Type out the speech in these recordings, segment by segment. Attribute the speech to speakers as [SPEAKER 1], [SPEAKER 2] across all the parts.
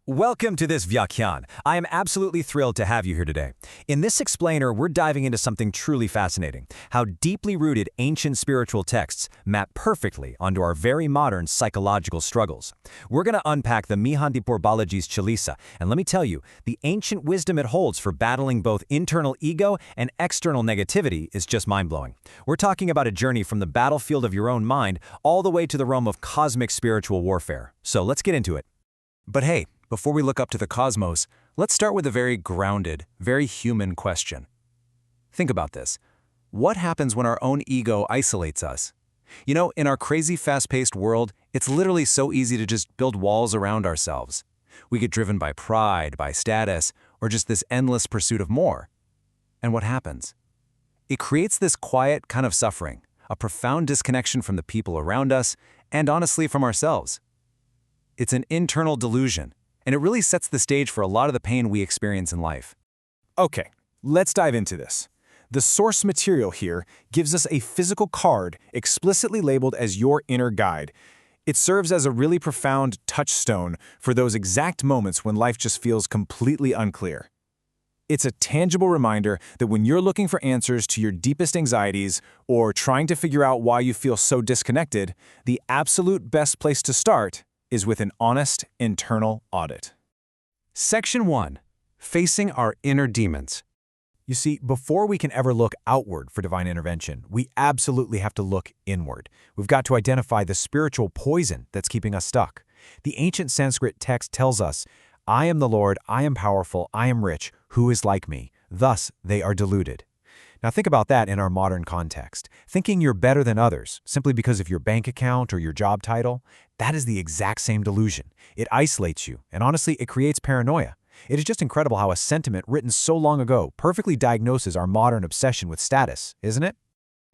[SPEAKER 1] Welcome to this Vyakyan. I am absolutely thrilled to have you here today. In this explainer, we're diving into something truly fascinating, how deeply rooted ancient spiritual texts map perfectly onto our very modern psychological struggles. We're going to unpack the Mihandipur Balaji's Chalisa, and let me tell you, the ancient wisdom it holds for battling both internal ego and external negativity is just mind-blowing. We're talking about a journey from the battlefield of your own mind all the way to the realm of cosmic spiritual warfare. So let's get into it.
[SPEAKER 2] But hey, before we look up to the cosmos, let's start with a very grounded, very human question. Think about this. What happens when our own ego isolates us? You know, in our crazy fast-paced world, it's literally so easy to just build walls around ourselves. We get driven by pride, by status, or just this endless pursuit of more. And what happens? It creates this quiet kind of suffering, a profound disconnection from the people around us, and honestly from ourselves. It's an internal delusion, and it really sets the stage for a lot of the pain we experience in life.
[SPEAKER 3] Okay, let's dive into this. The source material here gives us a physical card explicitly labeled as your inner guide. It serves as a really profound touchstone for those exact moments when life just feels completely unclear. It's a tangible reminder that when you're looking for answers to your deepest anxieties or trying to figure out why you feel so disconnected, the absolute best place to start is with an honest internal audit.
[SPEAKER 2] Section 1. Facing our inner demons.
[SPEAKER 3] You see, before we can ever look outward for divine intervention, we absolutely have to look inward. We've got to identify the spiritual poison that's keeping us stuck. The ancient Sanskrit text tells us, "I am the Lord, I am powerful, I am rich, who is like me? Thus they are deluded." Now think about that in our modern context. Thinking you're better than others simply because of your bank account or your job title, that is the exact same delusion. It isolates you, and honestly, it creates paranoia. It is just incredible how a sentiment written so long ago perfectly diagnoses our modern obsession with status, isn't it?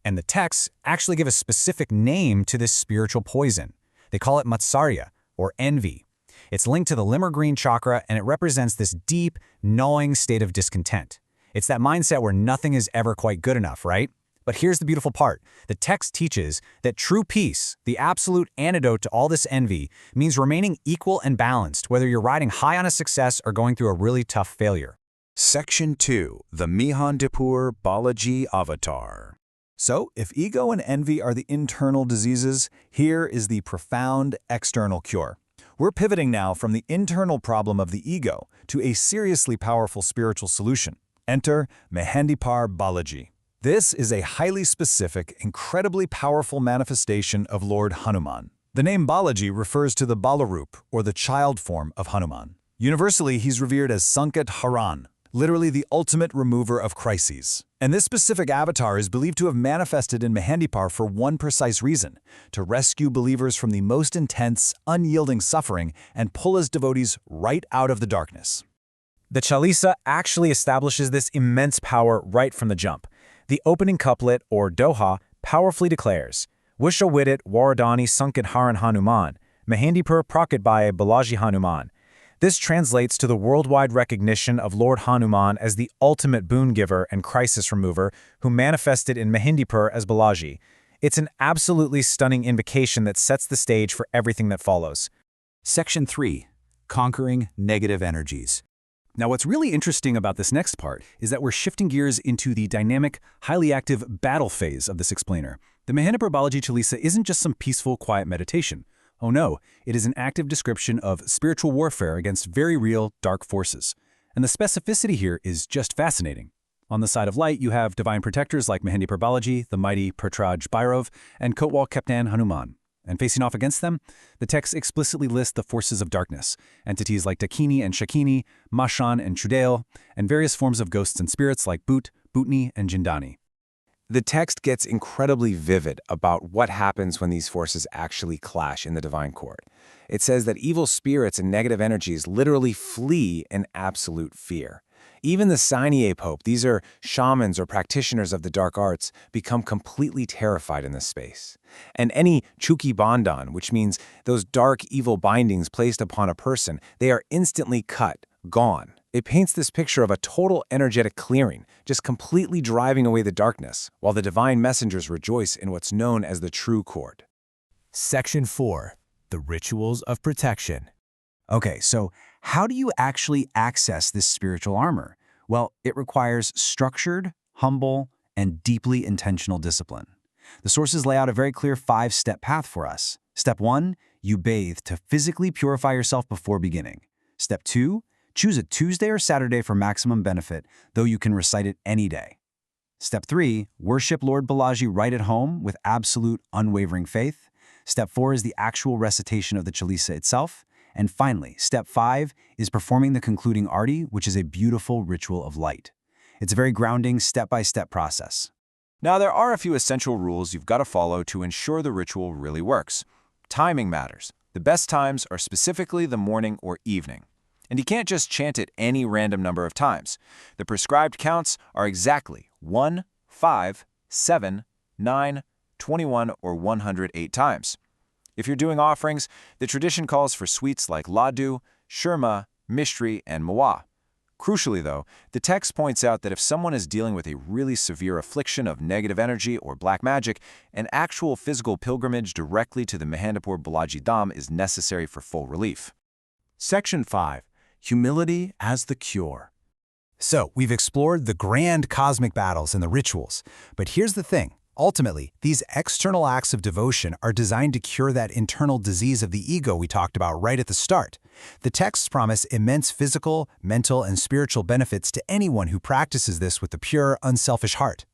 [SPEAKER 3] And the texts actually give a specific name to this spiritual poison. They call it matsarya, or envy. It's linked to the limmer-green chakra, and it represents this deep, gnawing state of discontent. It's that mindset where nothing is ever quite good enough, right? But here's the beautiful part. The text teaches that true peace, the absolute antidote to all this envy, means remaining equal and balanced, whether you're riding high on a success or going through a really tough failure.
[SPEAKER 2] Section 2. The Mihandipur Balaji Avatar.
[SPEAKER 3] So, if ego and envy are the internal diseases, here is the profound external cure. We're pivoting now from the internal problem of the ego to a seriously powerful spiritual solution. Enter Mihandipur Balaji. This is a highly specific, incredibly powerful manifestation of Lord Hanuman. The name Balaji refers to the Balarup, or the child form of Hanuman. Universally, he's revered as Sankat Haran, literally the ultimate remover of crises. And this specific avatar is believed to have manifested in Mihandipur for one precise reason: to rescue believers from the most intense, unyielding suffering and pull his devotees right out of the darkness. The Chalisa actually establishes this immense power right from the jump. The opening couplet, or doha, powerfully declares, "Wisha Widit Waradani Sankat Haran Hanuman, Mihandipur Prakat Bhaye Balaji Hanuman." This translates to the worldwide recognition of Lord Hanuman as the ultimate boon giver and crisis remover who manifested in Mihandipur as Balaji. It's an absolutely stunning invocation that sets the stage for everything that follows.
[SPEAKER 2] Section 3. Conquering negative energies.
[SPEAKER 3] Now, what's really interesting about this next part is that we're shifting gears into the dynamic, highly active battle phase of this explainer. The Mihandipur Balaji Chalisa isn't just some peaceful, quiet meditation. Oh no, it is an active description of spiritual warfare against very real, dark forces. And the specificity here is just fascinating. On the side of light, you have divine protectors like Mihandipur Balaji, the mighty Pratraj Bhairav, and Kotwal Captain Hanuman. And facing off against them, the text explicitly lists the forces of darkness, entities like Dakini and Shakini, Mashan and Chudail, and various forms of ghosts and spirits like Bhut, Bhutni, and Jindani.
[SPEAKER 4] The text gets incredibly vivid about what happens when these forces actually clash in the divine court. It says that evil spirits and negative energies literally flee in absolute fear. Even the Sainie Pope, these are shamans or practitioners of the dark arts, become completely terrified in this space. And any Chuki Bandhan, which means those dark, evil bindings placed upon a person, they are instantly cut, gone. It paints this picture of a total energetic clearing, just completely driving away the darkness, while the divine messengers rejoice in what's known as the true court.
[SPEAKER 3] Section 4. The Rituals of Protection. Okay, so
[SPEAKER 5] How do you actually access this spiritual armor? Well, it requires structured, humble, and deeply intentional discipline. The sources lay out a very clear 5-step path for us. Step 1, you bathe to physically purify yourself before beginning. Step 2, choose a Tuesday or Saturday for maximum benefit, though you can recite it any day. Step 3, worship Lord Balaji right at home with absolute, unwavering faith. Step 4 is the actual recitation of the Chalisa itself. And finally, Step 5 is performing the concluding arti, which is a beautiful ritual of light. It's a very grounding, step-by-step process.
[SPEAKER 2] Now, there are a few essential rules you've got to follow to ensure the ritual really works. Timing matters. The best times are specifically the morning or evening. And you can't just chant it any random number of times. The prescribed counts are exactly 1, 5, 7, 9, 21, or 108 times. If you're doing offerings, the tradition calls for sweets like laddu, shurma, mishri, and mawa. Crucially, though, the text points out that if someone is dealing with a really severe affliction of negative energy or black magic, an actual physical pilgrimage directly to the Mehandapur Balaji Dham is necessary for full relief.
[SPEAKER 3] Section 5. Humility as the cure. So, we've explored the grand cosmic battles and the rituals, but here's the thing. Ultimately, these external acts of devotion are designed to cure that internal disease of the ego we talked about right at the start. The texts promise immense physical, mental, and spiritual benefits to anyone who practices this with a pure, unselfish heart.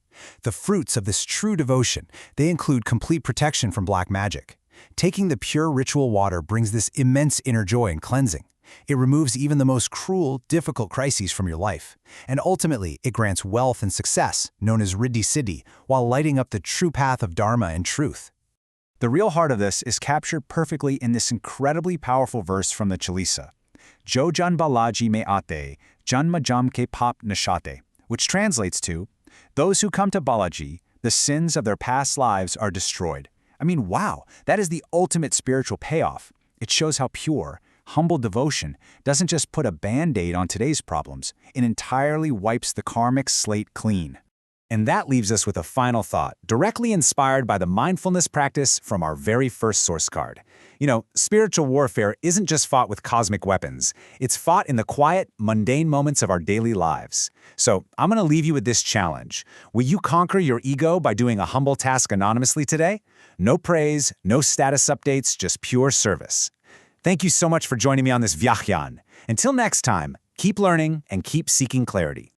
[SPEAKER 3] The fruits of this true devotion, they include complete protection from black magic. Taking the pure ritual water brings this immense inner joy and cleansing. It removes even the most cruel, difficult crises from your life. And ultimately, it grants wealth and success, known as Riddhi Siddhi, while lighting up the true path of Dharma and truth. The real heart of this is captured perfectly in this incredibly powerful verse from the Chalisa. Jo jan Balaji me ate, janma jam ke pap nashate, which translates to, those who come to Balaji, the sins of their past lives are destroyed. I mean, wow, that is the ultimate spiritual payoff. It shows how pure, humble devotion doesn't just put a band-aid on today's problems, it entirely wipes the karmic slate clean. And that leaves us with a final thought, directly inspired by the mindfulness practice from our very first source card. You know, spiritual warfare isn't just fought with cosmic weapons. It's fought in the quiet, mundane moments of our daily lives. So I'm going to leave you with this challenge. Will you conquer your ego by doing a humble task anonymously today? No praise, no status updates, just pure service. Thank you so much for joining me on this Vyachyan. Until next time, keep learning and keep seeking clarity.